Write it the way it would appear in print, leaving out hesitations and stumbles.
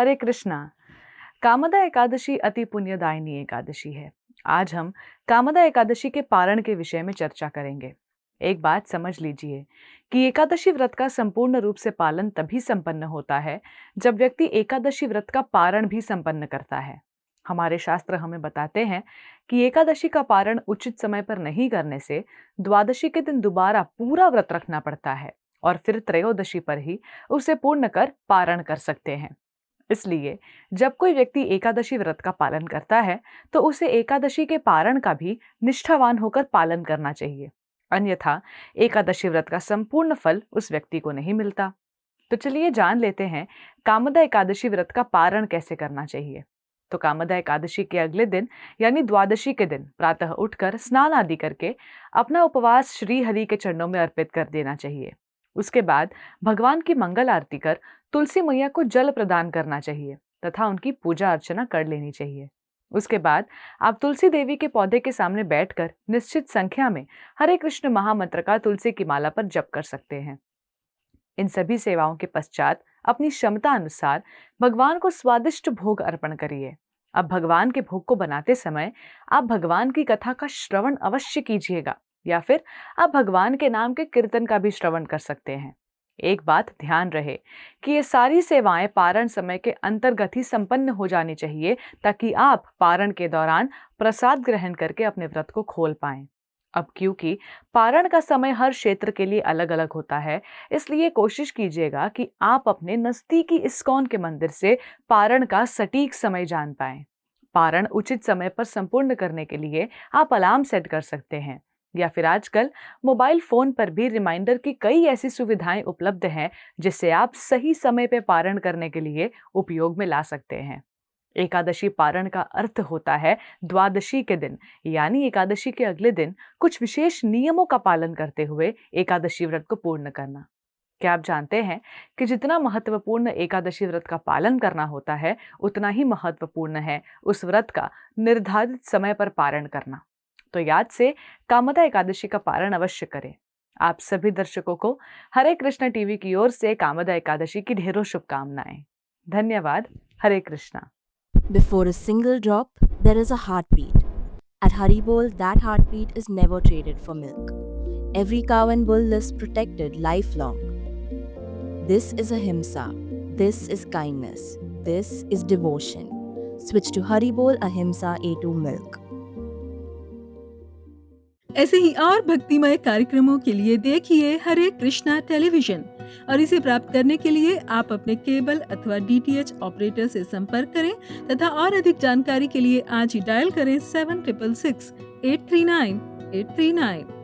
हरे कृष्णा। कामदा एकादशी अति पुण्यदायिनी एकादशी है। आज हम कामदा एकादशी के पारण के विषय में चर्चा करेंगे। एक बात समझ लीजिए कि एकादशी व्रत का संपूर्ण रूप से पालन तभी संपन्न होता है जब व्यक्ति एकादशी व्रत का पारण भी संपन्न करता है। हमारे शास्त्र हमें बताते हैं कि एकादशी का पारण उचित समय पर नहीं करने से द्वादशी के दिन दोबारा पूरा व्रत रखना पड़ता है और फिर त्रयोदशी पर ही उसे पूर्ण कर पारण कर सकते हैं। इसलिए जब कोई व्यक्ति एकादशी व्रत का पालन करता है तो उसे एकादशी के पारण का भी निष्ठावान होकर पालन करना चाहिए, अन्यथा एकादशी व्रत का संपूर्ण फल उस व्यक्ति को नहीं मिलता। तो चलिए जान लेते हैं कामदा एकादशी व्रत का पारण कैसे करना चाहिए। तो कामदा एकादशी के अगले दिन यानी द्वादशी के दिन प्रातः उठकर स्नान आदि करके अपना उपवास श्री हरि के चरणों में अर्पित कर देना चाहिए। उसके बाद भगवान की मंगल आरती कर तुलसी मैया को जल प्रदान करना चाहिए तथा उनकी पूजा अर्चना कर लेनी चाहिए। उसके बाद आप तुलसी देवी के पौधे के सामने बैठकर निश्चित संख्या में हरे कृष्ण महामंत्र का तुलसी की माला पर जप कर सकते हैं। इन सभी सेवाओं के पश्चात अपनी क्षमता अनुसार भगवान को स्वादिष्ट भोग अर्पण करिए। अब भगवान के भोग को बनाते समय आप भगवान की कथा का श्रवण अवश्य कीजिएगा या फिर आप भगवान के नाम के कीर्तन का भी श्रवण कर सकते हैं। एक बात ध्यान रहे कि ये सारी सेवाएं पारण समय के अंतर्गत ही संपन्न हो जानी चाहिए ताकि आप पारण के दौरान प्रसाद ग्रहण करके अपने व्रत को खोल पाएं। अब क्योंकि पारण का समय हर क्षेत्र के लिए अलग अलग होता है, इसलिए कोशिश कीजिएगा कि आप अपने नजदीकी इस्कॉन के मंदिर से पारण का सटीक समय जान पाएं। पारण उचित समय पर संपूर्ण करने के लिए आप अलार्म सेट कर सकते हैं या फिर आजकल मोबाइल फोन पर भी रिमाइंडर की कई ऐसी सुविधाएं उपलब्ध हैं जिससे आप सही समय पर पारण करने के लिए उपयोग में ला सकते हैं। एकादशी पारण का अर्थ होता है द्वादशी के दिन यानी एकादशी के अगले दिन कुछ विशेष नियमों का पालन करते हुए एकादशी व्रत को पूर्ण करना। क्या आप जानते हैं कि जितना महत्वपूर्ण एकादशी व्रत का पालन करना होता है उतना ही महत्वपूर्ण है उस व्रत का निर्धारित समय पर पारण करना। तो याद से कामदा एकादशी का पारण अवश्य करें। आप सभी दर्शकों को हरे कृष्णा टीवी की ओर से कामदा एकादशी की ढेरों शुभकामनाएं। धन्यवाद। हरे Krishna. Before a single drop, there is a heartbeat. At Haribol, that heartbeat is never traded for milk. Every cow and bull lives protected lifelong. This is ahimsa. This is kindness. This is devotion. Switch to Haribol Ahimsa A2 milk. ऐसे ही और भक्तिमय कार्यक्रमों के लिए देखिए हरे Krishna television और इसे प्राप्त करने के लिए आप अपने केबल अथवा DTH ऑपरेटर से संपर्क करें तथा और अधिक जानकारी के लिए आज ही डायल करें 7666 839 839।